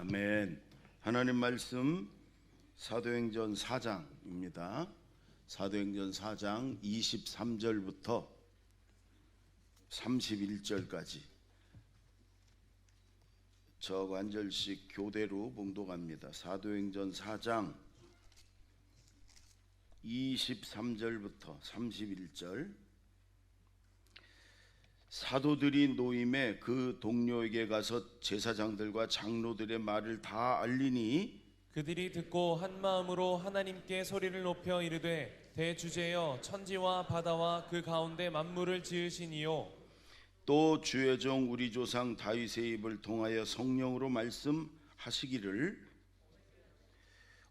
아멘. 하나님 말씀 사도행전 4장입니다. 사도행전 4장 23절부터 31절까지 저관절식 교대로 봉독합니다. 사도행전 4장 23절부터 31절. 사도들이 노임에 그 동료에게 가서 제사장들과 장로들의 말을 다 알리니 그들이 듣고 한 마음으로 하나님께 소리를 높여 이르되 대주제여 천지와 바다와 그 가운데 만물을 지으신 이요 또 주의 종 우리 조상 다윗의 입을 통하여 성령으로 말씀하시기를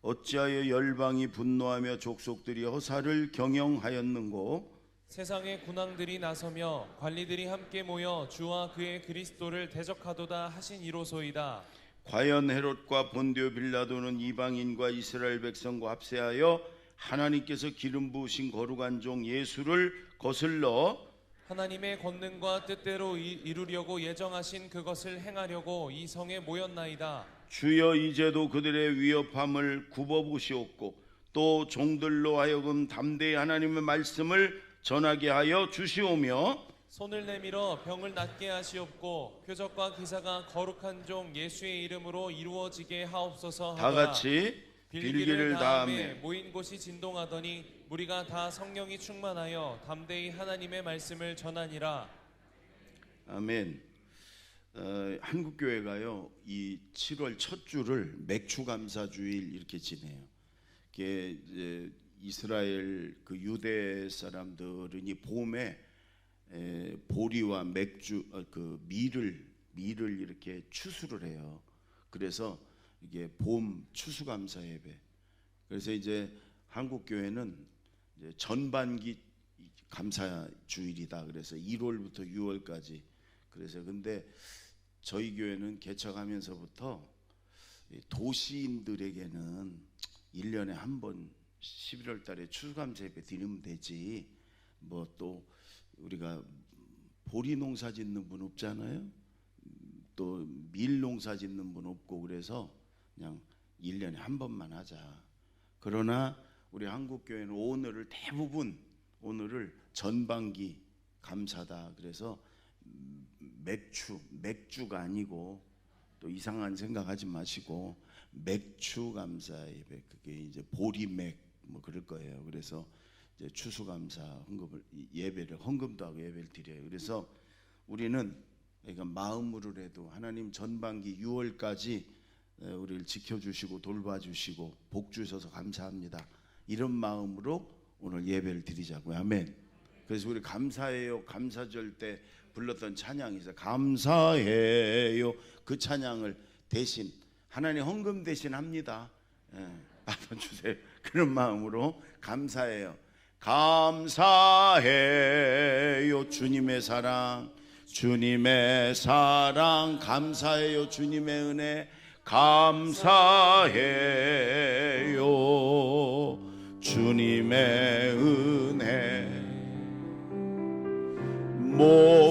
어찌하여 열방이 분노하며 족속들이 허사를 경영하였는고 세상의 군왕들이 나서며 관리들이 함께 모여 주와 그의 그리스도를 대적하도다 하신 이로소이다. 과연 헤롯과 본디오 빌라도는 이방인과 이스라엘 백성과 합세하여 하나님께서 기름 부으신 거룩한 종 예수를 거슬러 하나님의 권능과 뜻대로 이루려고 예정하신 그것을 행하려고 이 성에 모였나이다. 주여 이제도 그들의 위협함을 굽어보시옵고 또 종들로 하여금 담대히 하나님의 말씀을 전하게 하여 주시오며 손을 내밀어 병을 낫게 하시옵고 표적과 기사가 거룩한 종 예수의 이름으로 이루어지게 하옵소서 하더라. 다 같이 빌기를 다하며 모인 곳이 진동하더니 무리가 다 성령이 충만하여 담대히 하나님의 말씀을 전하니라. 아멘. 한국교회가요 이 7월 첫 주를 맥주감사주일 이렇게 지내요. 이게 이제 이스라엘 그 유대 사람들은 이 봄에 보리와 맥주 그 밀을 이렇게 추수를 해요. 그래서 이게 봄 추수감사 예배. 그래서 이제 한국 교회는 이제 전반기 감사 주일이다. 그래서 1월부터 6월까지. 그래서 근데 저희 교회는 개척하면서부터 도시인들에게는 1년에 한 번 11월 달에 추수감사 예배 드리면 되지. 뭐 또 우리가 보리 농사 짓는 분 없잖아요. 또 밀 농사 짓는 분 없고 그래서 그냥 1년에 한 번만 하자. 그러나 우리 한국 교회는 오늘을 대부분 오늘을 전반기 감사다. 그래서 맥주가 아니고 또 이상한 생각하지 마시고 맥주 감사 예배 그게 이제 보리맥 뭐 그럴 거예요. 그래서 이제 추수감사 헌금을 예배를 헌금도 하고 예배를 드려요. 그래서 우리는 그러니까 마음으로라도 하나님 전반기 6월까지 우리를 지켜주시고 돌봐주시고 복 주셔서 감사합니다. 이런 마음으로 오늘 예배를 드리자고요. 아멘. 그래서 우리 감사해요 감사절 때 불렀던 찬양이 있어요. 감사해요. 그 찬양을 대신 하나님 헌금 대신 합니다. 받아주세요. 그런 마음으로 감사해요. 감사해요 주님의 사랑 감사해요 주님의 은혜 감사해요 주님의 은혜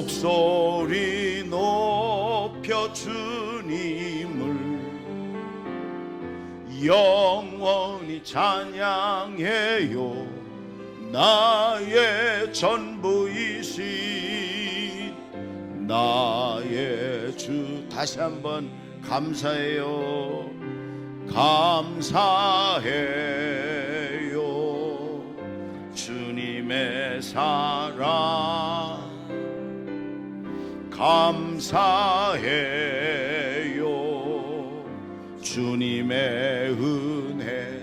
목소리 높여 주님을 영원히 찬양해요 나의 전부이신 나의 주 다시 한번 감사해요 감사해요 주님의 사랑 감사해요 주님의 은혜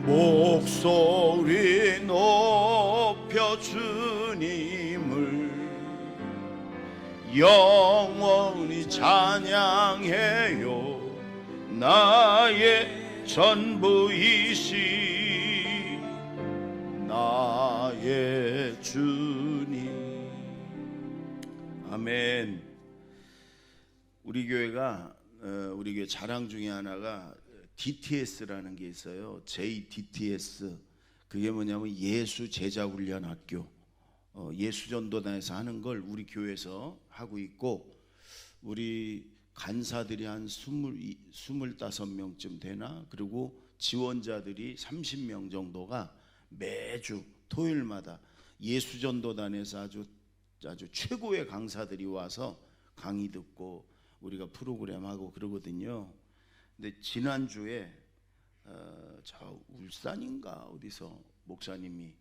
목소리 높여 주님을 영원히 찬양해요 나의 전부이신 나의 주님. 아멘. 우리 교회가 우리 교회 자랑 중에 하나가 DTS라는 게 있어요. JDTS. 그게 뭐냐면 예수 제자 훈련 학교. 예수전도단에서 하는 걸 우리 교회에서 하고 있고 우리 간사들이 한 25명쯤 되나? 그리고 지원자들이 30명 정도가 매주 토요일마다 예수전도단에서 아주 최고의 강사들이 와서 강의 듣고 우리가 프로그램 하고 그러거든요. 근데 지난주에 저 울산인가 어디서 목사님이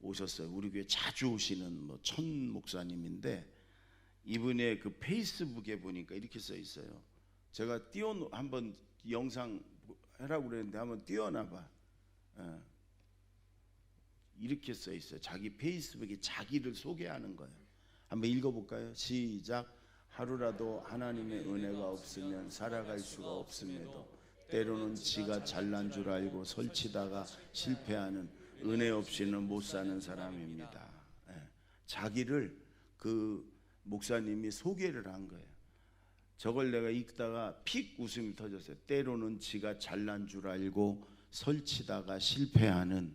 오셨어요. 우리 교회 자주 오시는 천 목사님인데 이분의 그 페이스북에 보니까 이렇게 써 있어요. 제가 한번 영상 하라고 그랬는데 한번 띄워놔봐. 이렇게 써 있어요. 자기 페이스북에 자기를 소개하는 거예요. 한번 읽어볼까요? 시작. 하루라도 하나님의 은혜가 없으면 살아갈 수가 없음에도 때로는 지가 잘난 줄 알고 설치다가 실패하는 은혜 없이는 못 사는 사람입니다. 자기를 그 목사님이 소개를 한 거예요. 저걸 내가 읽다가 픽 웃음이 터졌어요. 때로는 지가 잘난 줄 알고 설치다가 실패하는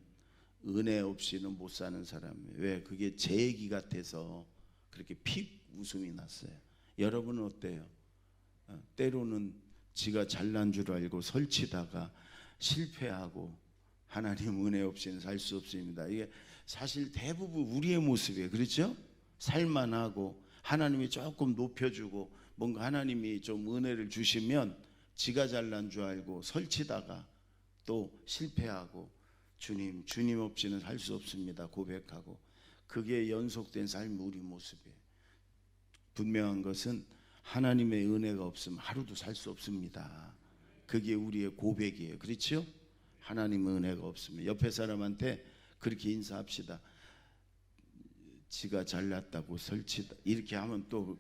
은혜 없이는 못 사는 사람이에요. 왜? 그게 제 얘기 같아서 그렇게 픽 웃음이 났어요. 여러분은 어때요? 때로는 지가 잘난 줄 알고 설치다가 실패하고 하나님 은혜 없이는 살 수 없습니다. 이게 사실 대부분 우리의 모습이에요. 그렇죠? 살만하고 하나님이 조금 높여주고 뭔가 하나님이 좀 은혜를 주시면 지가 잘난 줄 알고 설치다가 또 실패하고 주님 없이는 살 수 없습니다 고백하고, 그게 연속된 삶이 우리 모습이에요. 분명한 것은 하나님의 은혜가 없으면 하루도 살 수 없습니다. 그게 우리의 고백이에요. 그렇죠? 하나님의 은혜가 없으면 옆에 사람한테 그렇게 인사합시다. 지가 잘났다고 설치다 이렇게 하면 또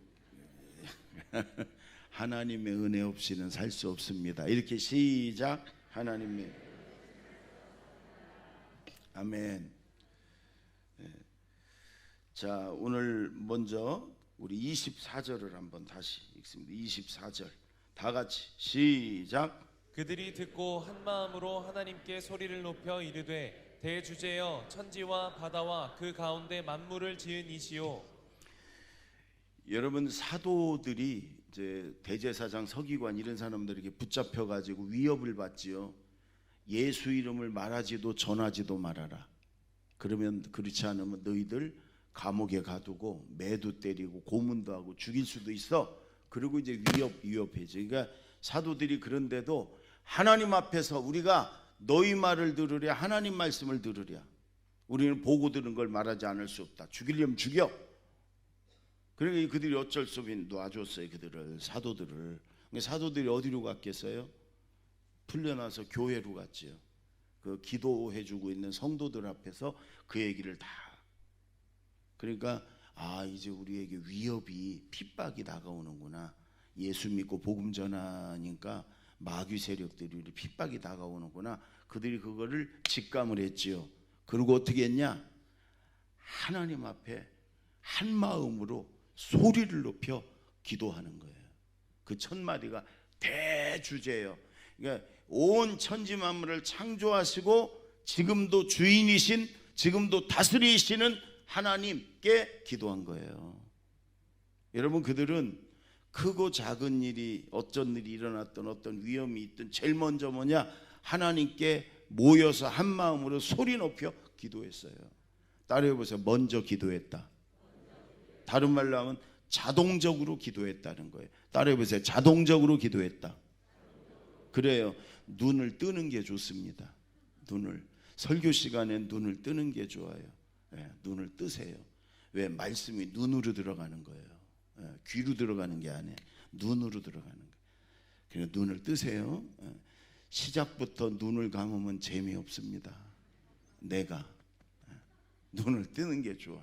하나님의 은혜 없이는 살 수 없습니다. 이렇게 시작. 하나님의 아멘. 자, 오늘 먼저 우리 24절을 한번 다시 읽습니다. 24절 다 같이 시작. 그들이 듣고 한 마음으로 하나님께 소리를 높여 이르되 대주제여 천지와 바다와 그 가운데 만물을 지은 이시오. 여러분, 사도들이 이제 대제사장 서기관 이런 사람들에게 붙잡혀 가지고 위협을 받지요. 예수 이름을 말하지도 전하지도 말아라. 그러면 그렇지 않으면 너희들 감옥에 가두고 매도 때리고 고문도 하고 죽일 수도 있어. 그리고 이제 위협해지. 그러니까 사도들이 그런데도 하나님 앞에서 우리가 너희 말을 들으랴, 하나님 말씀을 들으랴. 우리는 보고 들은 걸 말하지 않을 수 없다. 죽이려면 죽여. 그러니까 그들이 어쩔 수 없이 놔줬어요. 그들을, 사도들을. 사도들이 어디로 갔겠어요? 풀려나서 교회로 갔지요. 그 기도해주고 있는 성도들 앞에서 그 얘기를 다. 그러니까 이제 우리에게 위협이 핍박이 다가오는구나. 예수 믿고 복음 전하니까 마귀 세력들이 우리 핍박이 다가오는구나. 그들이 그거를 직감을 했지요. 그리고 어떻게 했냐? 하나님 앞에 한 마음으로 소리를 높여 기도하는 거예요. 그 첫 마디가 대주제예요. 그러니까 온 천지 만물을 창조하시고 지금도 주인이신, 지금도 다스리시는 하나님께 기도한 거예요. 여러분, 그들은 크고 작은 일이 어떤 일이 일어났던 어떤 위험이 있든 제일 먼저 뭐냐? 하나님께 모여서 한 마음으로 소리 높여 기도했어요. 따라해 보세요. 먼저 기도했다. 다른 말로 하면 자동적으로 기도했다는 거예요. 따라해 보세요. 자동적으로 기도했다. 그래요. 눈을 뜨는 게 좋습니다. 눈을, 설교 시간에 눈을 뜨는 게 좋아요. 눈을 뜨세요. 왜? 말씀이 눈으로 들어가는 거예요. 귀로 들어가는 게 아니에요. 눈으로 들어가는 거예요. 그러니까 눈을 뜨세요. 시작부터 눈을 감으면 재미없습니다. 내가 눈을 뜨는 게 좋아.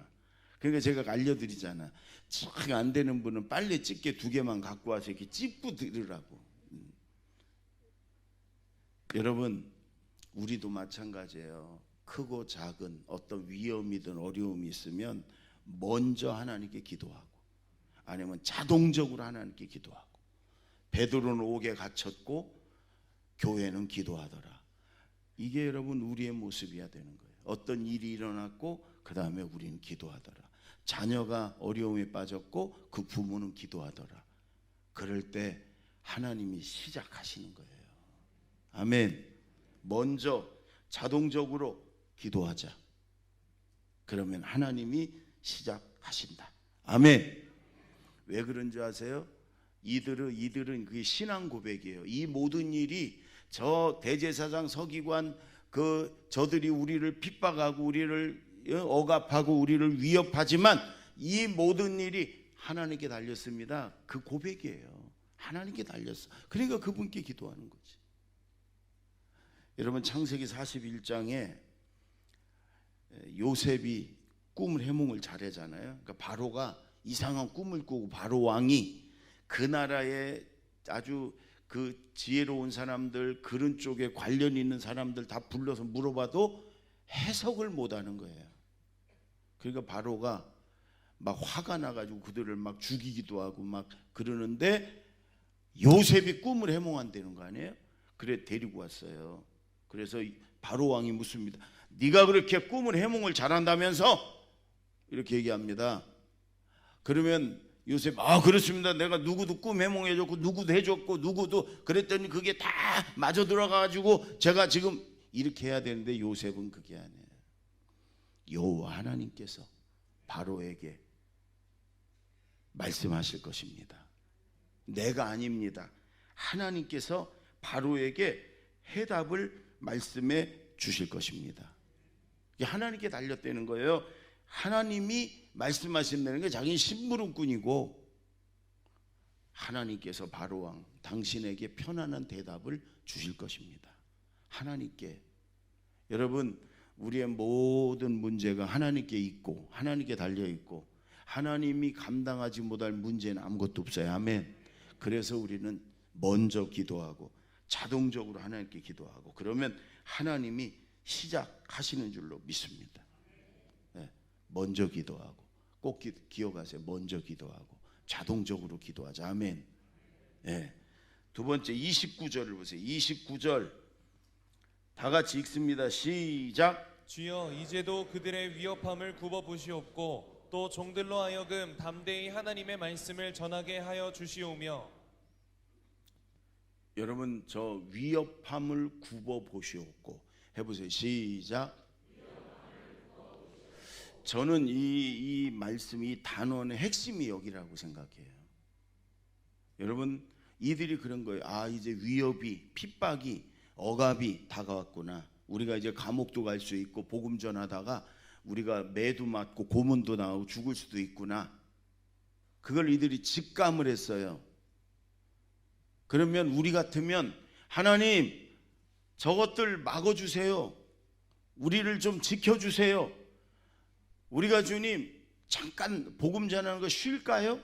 그러니까 제가 알려드리잖아. 잘 안 되는 분은 빨래 집게 2개만 갖고 와서 이렇게 찝고 들으라고. 여러분, 우리도 마찬가지예요. 크고 작은 어떤 위험이든 어려움이 있으면 먼저 하나님께 기도하고, 아니면 자동적으로 하나님께 기도하고. 베드로는 옥에 갇혔고 교회는 기도하더라. 이게 여러분 우리의 모습이어야 되는 거예요. 어떤 일이 일어났고 그 다음에 우리는 기도하더라. 자녀가 어려움에 빠졌고 그 부모는 기도하더라. 그럴 때 하나님이 시작하시는 거예요. 아멘. 먼저 자동적으로 기도하자. 그러면 하나님이 시작하신다. 아멘. 왜 그런 줄 아세요? 이들은 그게 신앙 고백이에요. 이 모든 일이 저 대제사장 서기관 저들이 우리를 핍박하고 우리를 억압하고 우리를 위협하지만 이 모든 일이 하나님께 달렸습니다. 그 고백이에요. 하나님께 달렸어. 그러니까 그분께 기도하는 거지. 여러분 창세기 41장에 요셉이 꿈을 해몽을 잘하잖아요. 그러니까 바로가 이상한 꿈을 꾸고 바로 왕이 그 나라에 아주 그 지혜로운 사람들, 그런 쪽에 관련 있는 사람들 다 불러서 물어봐도 해석을 못하는 거예요. 그러니까 바로가 막 화가 나가지고 그들을 막 죽이기도 하고 막 그러는데 요셉이 꿈을 해몽한다는 거 아니에요? 그래 데리고 왔어요. 그래서 바로 왕이 묻습니다. 네가 그렇게 꿈을 해몽을 잘한다면서? 이렇게 얘기합니다. 그러면 요셉 그렇습니다. 내가 누구도 꿈 해몽해줬고 누구도 해줬고 누구도 그랬더니 그게 다 맞아 들어가가지고 제가 지금 이렇게 해야 되는데 요셉은 그게 아니에요. 여호와 하나님께서 바로에게 말씀하실 것입니다. 내가 아닙니다. 하나님께서 바로에게 해답을 말씀해 주실 것입니다. 하나님께 달렸다는 거예요. 하나님이 말씀하신다는 게 자기는 심부름꾼이고 하나님께서 바로왕 당신에게 편안한 대답을 주실 것입니다. 하나님께. 여러분 우리의 모든 문제가 하나님께 있고 하나님께 달려있고 하나님이 감당하지 못할 문제는 아무것도 없어요. 아멘. 그래서 우리는 먼저 기도하고 자동적으로 하나님께 기도하고 그러면 하나님이 시작하시는 줄로 믿습니다. 네, 먼저 기도하고 꼭 기억하세요. 먼저 기도하고 자동적으로 기도하자. 아멘. 네. 두 번째 29절을 보세요. 29절 다 같이 읽습니다. 시작. 주여 이제도 그들의 위협함을 굽어 보시옵고 또 종들로 하여금 담대히 하나님의 말씀을 전하게 하여 주시오며. 여러분 저 위협함을 굽어 보시옵고 해보세요. 시작. 저는 이 말씀이 이 단원의 핵심이 여기라고 생각해요. 여러분 이들이 그런 거예요. 이제 위협이 핍박이 억압이 다가왔구나. 우리가 이제 감옥도 갈 수 있고 복음 전하다가 우리가 매도 맞고 고문도 나오고 죽을 수도 있구나. 그걸 이들이 직감을 했어요. 그러면 우리 같으면 하나님 저것들 막아주세요. 우리를 좀 지켜주세요. 우리가 주님 잠깐 복음 전하는 거 쉴까요?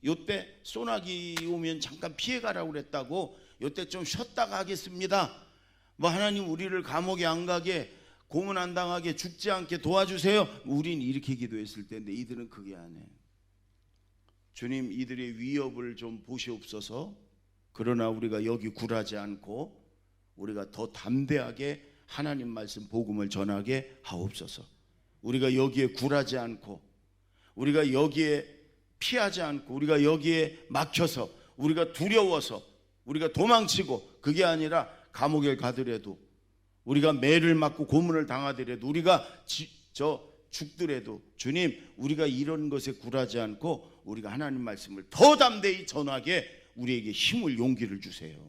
요때 소나기 오면 잠깐 피해가라고 그랬다고 요때 좀 쉬었다가 하겠습니다. 뭐 하나님 우리를 감옥에 안 가게 고문 안 당하게 죽지 않게 도와주세요. 우린 이렇게 기도했을 텐데 이들은 그게 아니에요. 주님 이들의 위협을 좀 보시옵소서. 그러나 우리가 여기 굴하지 않고 우리가 더 담대하게 하나님 말씀 복음을 전하게 하옵소서. 우리가 여기에 굴하지 않고 우리가 여기에 피하지 않고 우리가 여기에 막혀서 우리가 두려워서 우리가 도망치고 그게 아니라 감옥에 가더라도 우리가 매를 맞고 고문을 당하더라도 우리가 죽더라도 주님 우리가 이런 것에 굴하지 않고 우리가 하나님 말씀을 더 담대히 전하게 우리에게 힘을 용기를 주세요.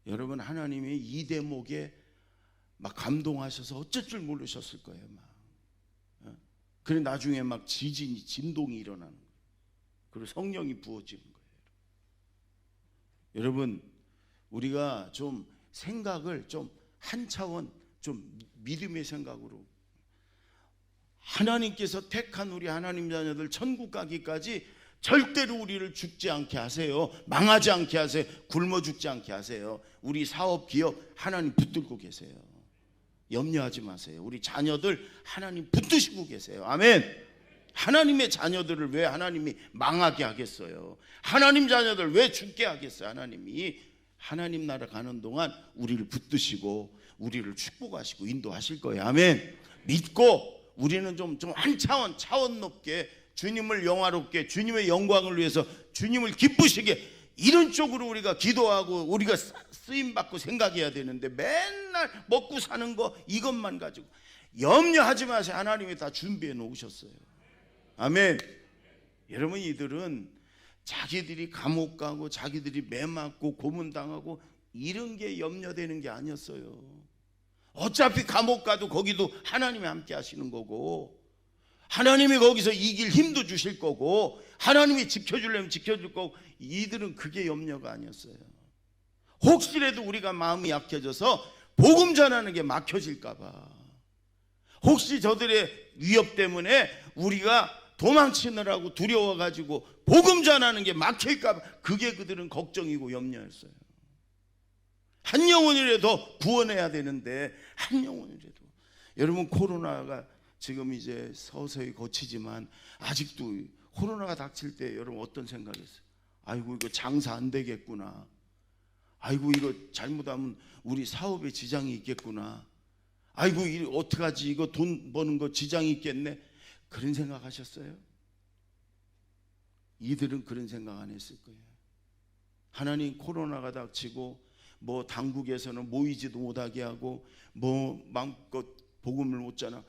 여러분 하나님이 이 대목에 막 감동하셔서 어쩔 줄 모르셨을 거예요. 막. 그래 나중에 막 진동이 일어나는 거예요. 그리고 성령이 부어지는 거예요. 여러분 우리가 좀 생각을 좀 한 차원 좀 믿음의 생각으로 하나님께서 택한 우리 하나님 자녀들 천국 가기까지 절대로 우리를 죽지 않게 하세요. 망하지 않게 하세요. 굶어 죽지 않게 하세요. 우리 사업 기업 하나님 붙들고 계세요. 염려하지 마세요. 우리 자녀들 하나님 붙드시고 계세요. 아멘. 하나님의 자녀들을 왜 하나님이 망하게 하겠어요? 하나님 자녀들 왜 죽게 하겠어요? 하나님이 하나님 나라 가는 동안 우리를 붙드시고 우리를 축복하시고 인도하실 거예요. 아멘. 믿고 우리는 좀 한 차원 높게 주님을 영화롭게 주님의 영광을 위해서 주님을 기쁘시게 이런 쪽으로 우리가 기도하고 우리가 쓰임받고 생각해야 되는데 맨날 먹고 사는 거 이것만 가지고 염려하지 마세요. 하나님이 다 준비해 놓으셨어요. 아멘. 여러분, 이들은 자기들이 감옥 가고 자기들이 매 맞고 고문당하고 이런 게 염려되는 게 아니었어요. 어차피 감옥 가도 거기도 하나님이 함께 하시는 거고, 하나님이 거기서 이길 힘도 주실 거고, 하나님이 지켜주려면 지켜줄 거고, 이들은 그게 염려가 아니었어요. 혹시라도 우리가 마음이 약해져서 복음 전하는 게 막혀질까 봐, 혹시 저들의 위협 때문에 우리가 도망치느라고 두려워가지고 복음 전하는 게 막힐까 봐, 그게 그들은 걱정이고 염려였어요. 한 영혼이라도 구원해야 되는데, 한 영혼이라도. 여러분, 코로나가 지금 이제 서서히 거치지만 아직도 코로나가 닥칠 때 여러분 어떤 생각이었어요? 아이고, 이거 장사 안 되겠구나. 아이고, 이거 잘못하면 우리 사업에 지장이 있겠구나. 아이고, 이거 어떡하지? 이거 돈 버는 거 지장이 있겠네. 그런 생각 하셨어요? 이들은 그런 생각 안 했을 거예요. 하나님, 코로나가 닥치고 뭐 당국에서는 모이지도 못하게 하고 뭐 마음껏 복음을 못 전하,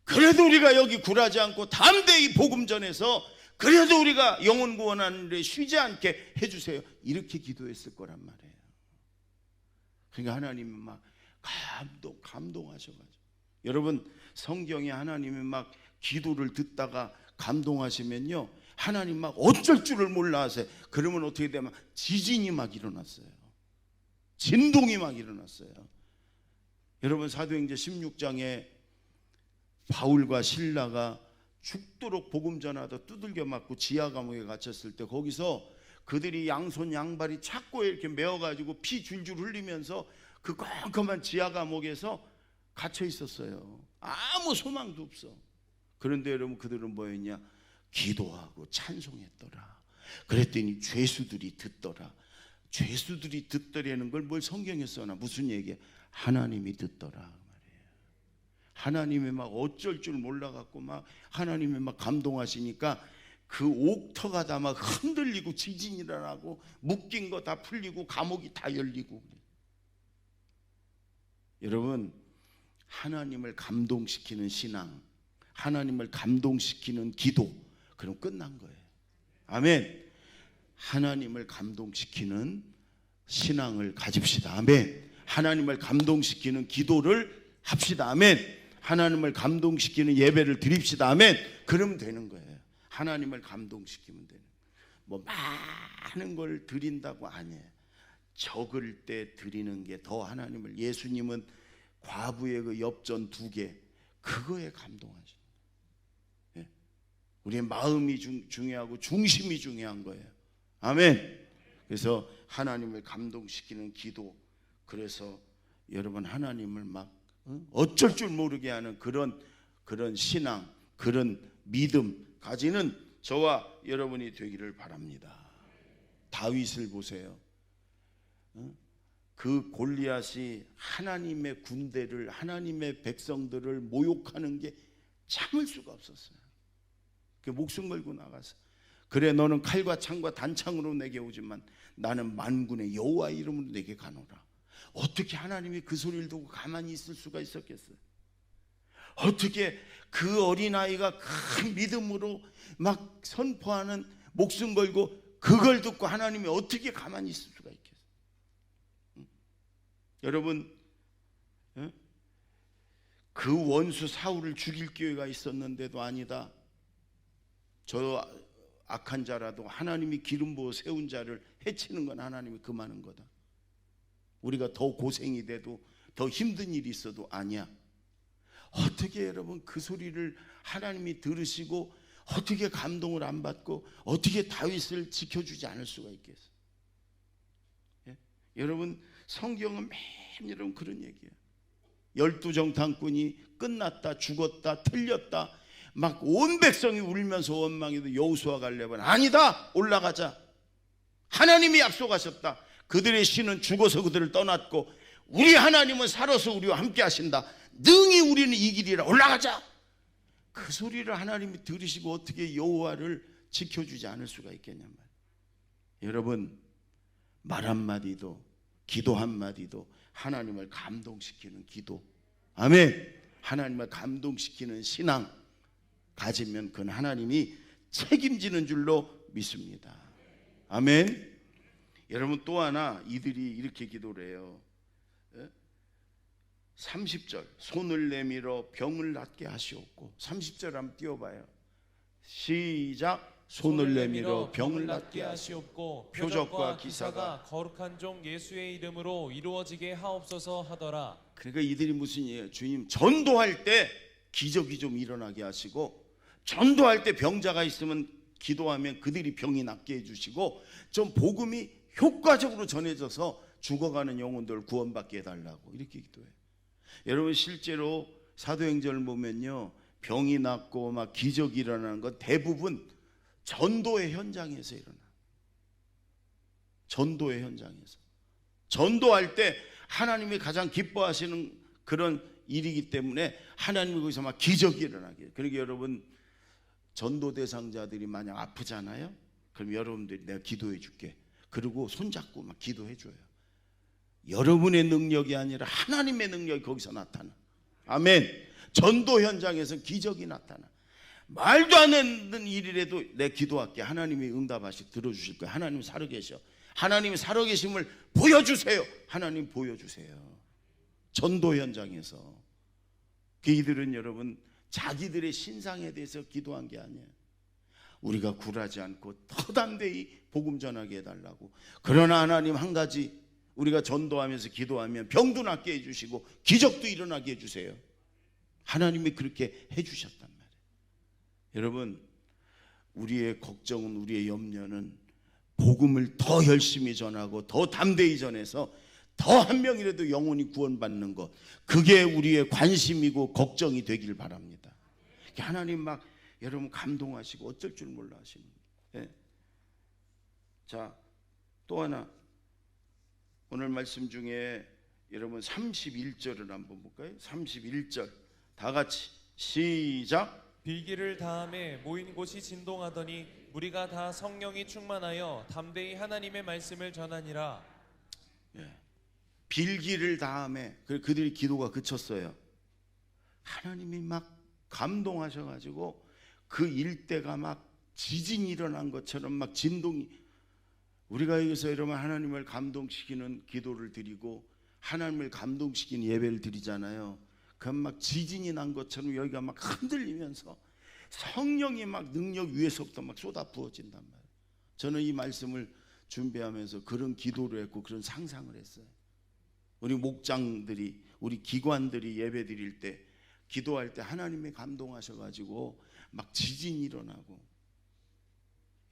그래도 우리가 여기 굴하지 않고 담대히 복음 전해서 그래도 우리가 영혼 구원하는 데 쉬지 않게 해주세요. 이렇게 기도했을 거란 말이에요. 그러니까 하나님은 막 감동하셔가지고, 여러분, 성경에 하나님이 막 기도를 듣다가 감동하시면요, 하나님 막 어쩔 줄을 몰라 하세요. 그러면 어떻게 되면 지진이 막 일어났어요. 진동이 막 일어났어요. 여러분, 사도행전 16장에 바울과 실라가 죽도록 복음 전하다 두들겨 맞고 지하 감옥에 갇혔을 때, 거기서 그들이 양손 양발이 착고에 이렇게 메어가지고 피 줄줄 흘리면서 그 컴컴한 지하 감옥에서 갇혀 있었어요. 아무 소망도 없어. 그런데 여러분, 그들은 뭐였냐? 기도하고 찬송했더라. 그랬더니 죄수들이 듣더라. 죄수들이 듣더라는 걸 뭘 성경에 써놔? 무슨 얘기야? 하나님이 듣더라 말이에요. 하나님이 막 어쩔 줄 몰라갖고 막 하나님이 막 감동하시니까 그 옥터가 다 막 흔들리고 지진이 일어나고 묶인 거 다 풀리고 감옥이 다 열리고. 여러분, 하나님을 감동시키는 신앙, 하나님을 감동시키는 기도, 그럼 끝난 거예요. 아멘. 하나님을 감동시키는 신앙을 가집시다. 아멘. 하나님을 감동시키는 기도를 합시다. 아멘. 하나님을 감동시키는 예배를 드립시다. 아멘. 그러면 되는 거예요. 하나님을 감동시키면 되는. 뭐 많은 걸 드린다고 아니에요. 적을 때 드리는 게 더 하나님을, 예수님은 과부의 그 엽전 2개, 그거에 감동하시는 거예요. 우리의 마음이 중요하고 중심이 중요한 거예요. 아멘. 그래서 하나님을 감동시키는 기도, 그래서 여러분, 하나님을 막 어쩔 줄 모르게 하는 그런 신앙, 그런 믿음 가지는 저와 여러분이 되기를 바랍니다. 다윗을 보세요. 그 골리앗이 하나님의 군대를, 하나님의 백성들을 모욕하는 게 참을 수가 없었어요. 그 목숨 걸고 나가서, 그래 너는 칼과 창과 단창으로 내게 오지만 나는 만군의 여호와 이름으로 내게 가노라. 어떻게 하나님이 그 소리를 듣고 가만히 있을 수가 있었겠어요? 어떻게 그 어린아이가 큰 믿음으로 막 선포하는, 목숨 걸고 그걸 듣고 하나님이 어떻게 가만히 있을 수가 있겠어요? 여러분, 그 원수 사울을 죽일 기회가 있었는데도 아니다, 저 악한 자라도 하나님이 기름 부어 세운 자를 해치는 건 하나님이 금하는 거다. 우리가 더 고생이 돼도 더 힘든 일이 있어도 아니야. 어떻게 여러분 그 소리를 하나님이 들으시고 어떻게 감동을 안 받고 어떻게 다윗을 지켜주지 않을 수가 있겠어요? 예? 여러분, 성경은 매일 여러분 그런 얘기예요. 12정탐꾼이 끝났다, 죽었다, 틀렸다, 막 온 백성이 울면서 원망해도 여호수아 갈렙은 아니다, 올라가자. 하나님이 약속하셨다. 그들의 신은 죽어서 그들을 떠났고 우리 하나님은 살아서 우리와 함께 하신다. 능히 우리는 이기리라. 올라가자. 그 소리를 하나님이 들으시고 어떻게 여호와를 지켜주지 않을 수가 있겠냐 말이에요. 여러분, 말 한마디도, 기도 한마디도 하나님을 감동시키는 기도, 아멘, 하나님을 감동시키는 신앙 가지면 그건 하나님이 책임지는 줄로 믿습니다. 아멘. 여러분, 또 하나 이들이 이렇게 기도를 해요. 30절, 손을 내밀어 병을 낫게 하시옵고. 30절 한번 띄워봐요. 시작. 손을 내밀어 병을 낫게 하시옵고 표적과 기사가 거룩한 종 예수의 이름으로 이루어지게 하옵소서 하더라. 그러니까 이들이 무슨 얘기예요? 주님, 전도할 때 기적이 좀 일어나게 하시고, 전도할 때 병자가 있으면 기도하면 그들이 병이 낫게 해주시고, 좀 복음이 효과적으로 전해져서 죽어가는 영혼들 구원받게 해달라고 이렇게 기도해요. 여러분, 실제로 사도행전을 보면요, 병이 낫고 막 기적이 일어나는 건 대부분 전도의 현장에서 일어나. 전도의 현장에서. 전도할 때 하나님이 가장 기뻐하시는 그런 일이기 때문에 하나님이 거기서 막 기적이 일어나게. 그러니까 여러분, 전도 대상자들이 만약 아프잖아요. 그럼 여러분들이 내가 기도해 줄게. 그리고 손잡고 막 기도해 줘요. 여러분의 능력이 아니라 하나님의 능력이 거기서 나타나. 아멘. 전도 현장에서 기적이 나타나. 말도 안 되는 일이라도 내 기도할게. 하나님이 응답하시 들어주실 거예요. 하나님 살아계셔. 하나님이 살아계심을 보여주세요. 하나님 보여주세요. 전도 현장에서. 그이들은 여러분, 자기들의 신상에 대해서 기도한 게 아니에요. 우리가 굴하지 않고 더 담대히 복음 전하게 해달라고. 그러나 하나님, 한 가지, 우리가 전도하면서 기도하면 병도 낫게 해주시고 기적도 일어나게 해주세요. 하나님이 그렇게 해주셨단 말이에요. 여러분, 우리의 걱정은, 우리의 염려는 복음을 더 열심히 전하고 더 담대히 전해서 더 한 명이라도 영혼이 구원받는 것, 그게 우리의 관심이고 걱정이 되길 바랍니다. 하나님 막 여러분 감동하시고 어쩔 줄 몰라 하시는 거예요. 네. 자, 또 하나, 오늘 말씀 중에 여러분 31절을 한번 볼까요? 31절 다 같이 시작. 빌기를 다함에 모인 곳이 진동하더니 무리가 다 성령이 충만하여 담대히 하나님의 말씀을 전하니라. 예. 빌기를 다함에 그들이 기도가 그쳤어요. 하나님이 막 감동하셔가지고 그 일대가 막 지진이 일어난 것처럼 막 진동이. 우리가 여기서 여러분 하나님을 감동시키는 기도를 드리고 하나님을 감동시키는 예배를 드리잖아요. 그럼 막 지진이 난 것처럼 여기가 막 흔들리면서 성령이 막 능력 위에서부터 막 쏟아 부어진단 말이에요. 저는 이 말씀을 준비하면서 그런 기도를 했고 그런 상상을 했어요. 우리 목장들이, 우리 기관들이 예배 드릴 때, 기도할 때 하나님이 감동하셔가지고 막 지진이 일어나고.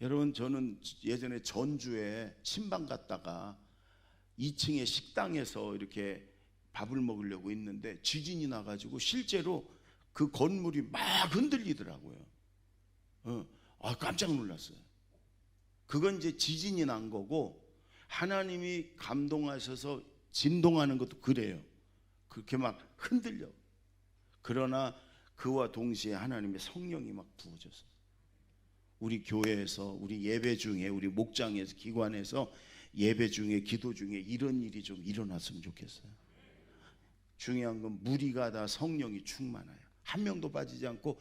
여러분, 저는 예전에 전주에 신방 갔다가 2층의 식당에서 이렇게 밥을 먹으려고 했는데 지진이 나가지고 실제로 그 건물이 막 흔들리더라고요. 깜짝 놀랐어요. 그건 이제 지진이 난 거고, 하나님이 감동하셔서 진동하는 것도 그래요. 그렇게 막 흔들려. 그러나 그와 동시에 하나님의 성령이 막 부어졌어요. 우리 교회에서, 우리 예배 중에, 우리 목장에서, 기관에서 예배 중에, 기도 중에 이런 일이 좀 일어났으면 좋겠어요. 중요한 건 무리가 다 성령이 충만해요. 한 명도 빠지지 않고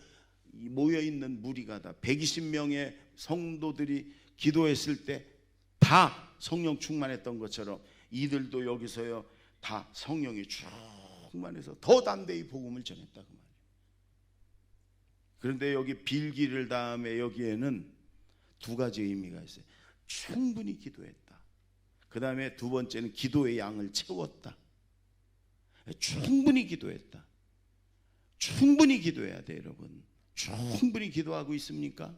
모여있는 무리가 다 120명의 성도들이 기도했을 때 다 성령 충만했던 것처럼 이들도 여기서요 다 성령이 충만해서 더 담대히 복음을 전했다 그 말이에요. 그런데 여기 빌기를 다음에 여기에는 두 가지 의미가 있어요. 충분히 기도했다. 그 다음에 두 번째는 기도의 양을 채웠다. 충분히 기도했다. 충분히 기도해야 돼 여러분. 충분히 기도하고 있습니까?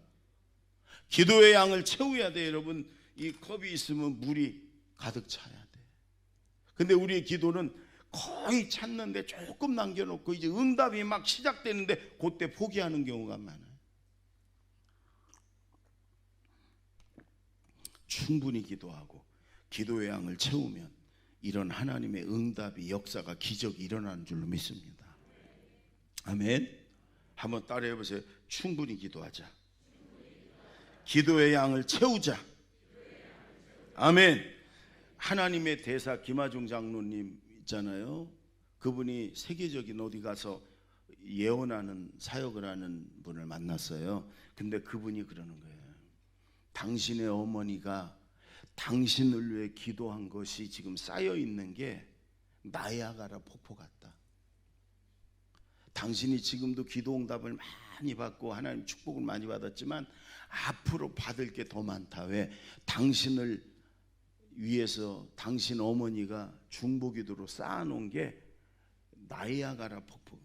기도의 양을 채워야 돼 여러분. 이 컵이 있으면 물이 가득 차야 돼. 근데 우리의 기도는 거의 찼는데 조금 남겨놓고 이제 응답이 막 시작되는데 그때 포기하는 경우가 많아요. 충분히 기도하고 기도의 양을 채우면 이런 하나님의 응답이, 역사가, 기적이 일어나는 줄로 믿습니다. 아멘. 한번 따라해 보세요. 충분히 기도하자. 기도의 양을 채우자. 아멘. 하나님의 대사 김하중 장로님 있잖아요. 그분이 세계적인 어디 가서 예언하는 사역을 하는 분을 만났어요. 근데 그분이 그러는 거예요. 당신의 어머니가 당신을 위해 기도한 것이 지금 쌓여 있는 게 나야가라 폭포 같다. 당신이 지금도 기도 응답을 많이 받고 하나님 축복을 많이 받았지만 앞으로 받을 게 더 많다. 왜? 당신을 위해서 당신 어머니가 중보기도로 쌓아놓은 게 나야가라 폭포.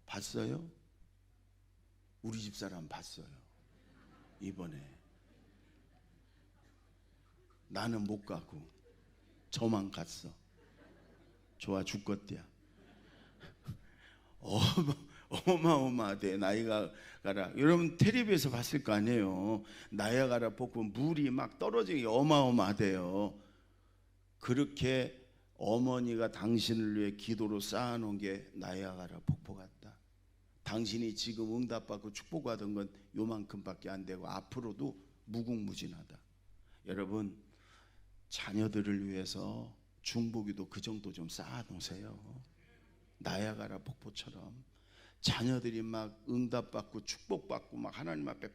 봤어요? 우리 집사람 봤어요. 이번에 나는 못 가고 저만 갔어. 좋아 죽겠대야. 어마어마하대. 나야가라. 여러분 텔레비에서 봤을 거 아니에요. 나야가라 폭포 물이 막 떨어지기 어마어마하대요. 그렇게 어머니가 당신을 위해 기도로 쌓아놓은 게 나야가라 폭포 같다. 당신이 지금 응답받고 축복받은 건 요만큼밖에 안 되고 앞으로도 무궁무진하다. 여러분 자녀들을 위해서 중보기도 그 정도 좀 쌓아놓으세요. 나야가라 폭포처럼 자녀들이 막 응답받고 축복받고 막 하나님 앞에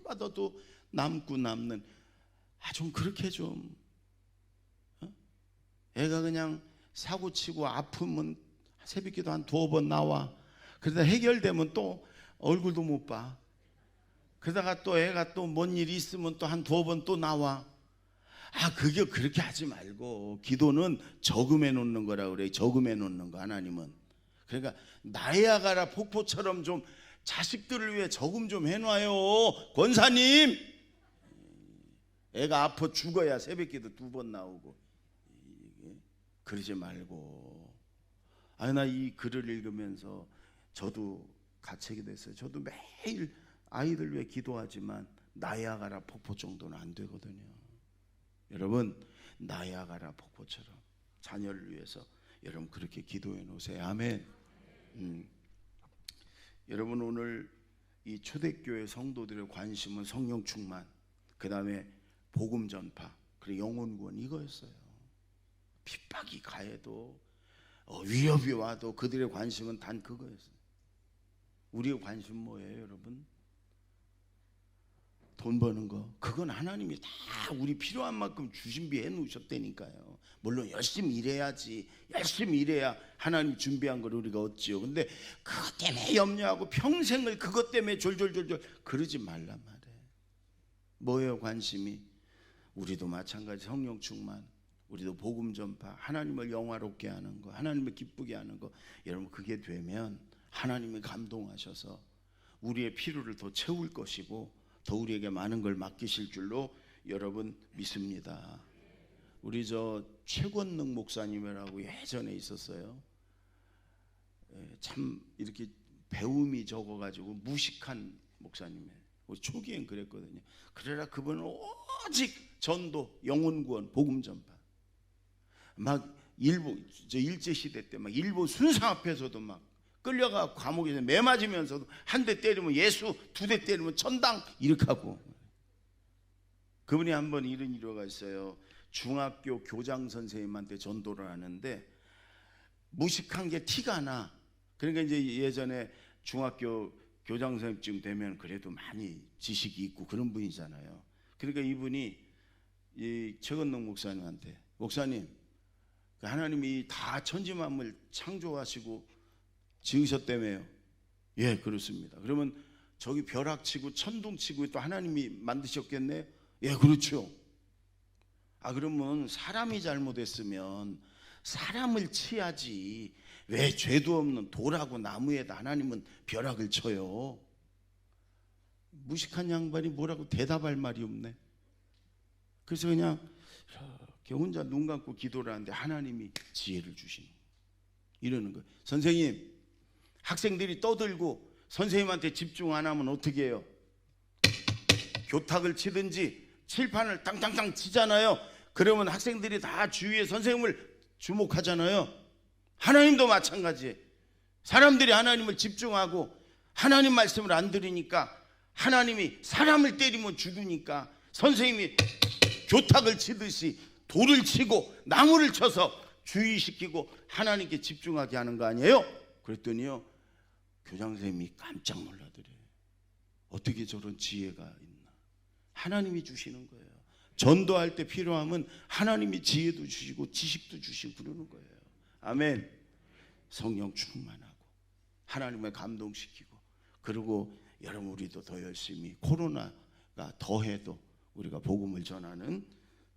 받아도 남고 남는 좀 그렇게 좀 애가 그냥 사고치고 아프면 새벽기도 한 2번 나와. 그러다 해결되면 또 얼굴도 못 봐. 그러다가 또 애가 또 뭔 일이 있으면 또 한 2번 또 나와. 그게 그렇게 하지 말고 기도는 저금해 놓는 거라 그래. 저금해 놓는 거 하나님은. 그러니까 나야가라 폭포처럼 좀 자식들을 위해 저금 좀 해놔요. 권사님 애가 아파 죽어야 새벽기도 2번 나오고. 그러지 말고. 나 이 글을 읽으면서 저도 가책이 됐어요. 저도 매일 아이들 위해 기도하지만 나야가라 폭포 정도는 안 되거든요. 여러분 나야가라 폭포처럼 자녀를 위해서 여러분 그렇게 기도해 놓으세요. 아멘. 여러분 오늘 이 초대교회 성도들의 관심은 성령 충만, 그 다음에 복음 전파, 그리고 영혼 구원 이거였어요. 핍박이 가해도 위협이 와도 그들의 관심은 단 그거였어요. 우리의 관심 뭐예요 여러분? 돈 버는 거. 그건 하나님이 다 우리 필요한 만큼 준비해 놓으셨다니까요. 물론 열심히 일해야지. 열심히 일해야 하나님 준비한 걸 우리가 얻지요. 근데 그것 때문에 염려하고 평생을 그것 때문에 졸졸졸졸 그러지 말란 말이에요. 뭐예요 관심이? 우리도 마찬가지 성령 충만, 우리도 복음 전파, 하나님을 영화롭게 하는 거, 하나님을 기쁘게 하는 거. 여러분 그게 되면 하나님이 감동하셔서 우리의 필요를 더 채울 것이고 더 우리에게 많은 걸 맡기실 줄로 여러분 믿습니다. 우리 저 최권능 목사님이라고 예전에 있었어요. 참 이렇게 배움이 적어가지고 무식한 목사님이에요. 우리 초기엔 그랬거든요. 그러나 그분은 오직 전도, 영혼 구원, 복음 전파. 막 일제 시대 때 막 일본 순상 앞에서도 막 끌려가 감옥에서 매 맞으면서도 한 대 때리면 예수, 2대 때리면 천당 이렇게 하고. 그분이 한번 이런 일화가 있어요. 중학교 교장 선생님한테 전도를 하는데 무식한 게 티가 나. 그러니까 이제 예전에 중학교 교장 선생님쯤 되면 그래도 많이 지식이 있고 그런 분이잖아요. 그러니까 이분이 이 최건능 목사님한테, 목사님 하나님이 다 천지만물 창조하시고 지으셨다며요. 예, 그렇습니다. 그러면 저기 벼락치고 천둥치고 또 하나님이 만드셨겠네요. 예, 그렇죠. 그러면 사람이 잘못했으면 사람을 치야지 왜 죄도 없는 돌하고 나무에다 하나님은 벼락을 쳐요. 무식한 양반이 뭐라고 대답할 말이 없네. 그래서 그냥 이렇게 혼자 눈 감고 기도를 하는데 하나님이 지혜를 주시는 거예요. 이러는 거예요. 선생님, 학생들이 떠들고 선생님한테 집중 안 하면 어떻게 해요? 교탁을 치든지 칠판을 땅땅땅 치잖아요. 그러면 학생들이 다 주위에 선생님을 주목하잖아요. 하나님도 마찬가지예요. 사람들이 하나님을 집중하고 하나님 말씀을 안 들으니까 하나님이 사람을 때리면 죽으니까 선생님이 교탁을 치듯이 돌을 치고 나무를 쳐서 주의시키고 하나님께 집중하게 하는 거 아니에요? 그랬더니요, 교장선생님이 깜짝 놀라더래요. 어떻게 저런 지혜가 있나. 하나님이 주시는 거예요. 전도할 때 필요하면 하나님이 지혜도 주시고 지식도 주시고 그러는 거예요. 아멘. 성령 충만하고 하나님을 감동시키고, 그리고 여러분 우리도 더 열심히, 코로나가 더해도 우리가 복음을 전하는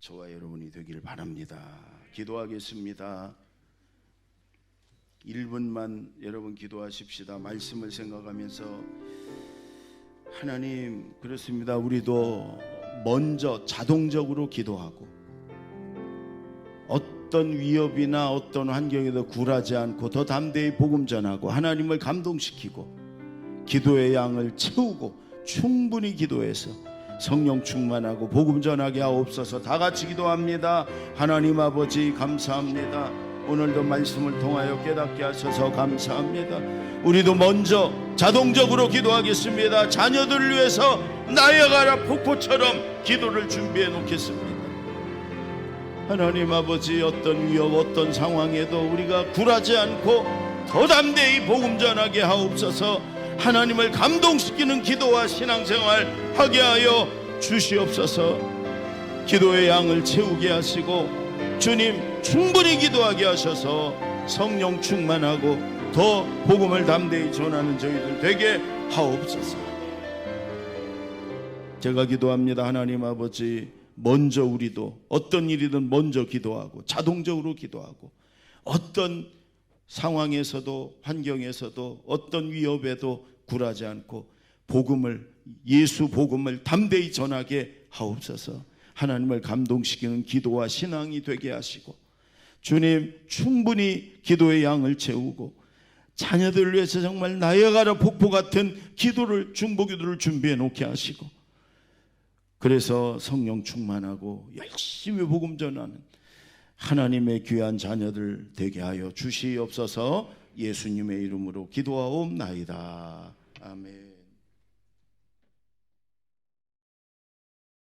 저와 여러분이 되기를 바랍니다. 기도하겠습니다. 1분만 여러분 기도하십시다. 말씀을 생각하면서. 하나님, 그렇습니다. 우리도 먼저 자동적으로 기도하고 어떤 위협이나 어떤 환경에도 굴하지 않고 더 담대히 복음 전하고 하나님을 감동시키고 기도의 양을 채우고 충분히 기도해서 성령 충만하고 복음 전하게 하옵소서. 다 같이 기도합니다. 하나님 아버지, 감사합니다. 오늘도 말씀을 통하여 깨닫게 하셔서 감사합니다. 우리도 먼저 자동적으로 기도하겠습니다. 자녀들을 위해서 나야가라 폭포처럼 기도를 준비해 놓겠습니다. 하나님 아버지, 어떤 위협, 어떤 상황에도 우리가 굴하지 않고 더 담대히 복음 전하게 하옵소서. 하나님을 감동시키는 기도와 신앙생활 하게 하여 주시옵소서. 기도의 양을 채우게 하시고 주님 충분히 기도하게 하셔서 성령 충만하고 더 복음을 담대히 전하는 저희들 되게 하옵소서. 제가 기도합니다. 하나님 아버지, 먼저 우리도 어떤 일이든 먼저 기도하고 자동적으로 기도하고 어떤 상황에서도 환경에서도 어떤 위협에도 굴하지 않고 복음을, 예수 복음을 담대히 전하게 하옵소서. 하나님을 감동시키는 기도와 신앙이 되게 하시고 주님 충분히 기도의 양을 채우고 자녀들을 위해서 정말 나야가라 폭포 같은 기도를, 중보기도를 준비해 놓게 하시고, 그래서 성령 충만하고 열심히 복음 전하는 하나님의 귀한 자녀들 되게 하여 주시옵소서. 예수님의 이름으로 기도하옵나이다. 아멘.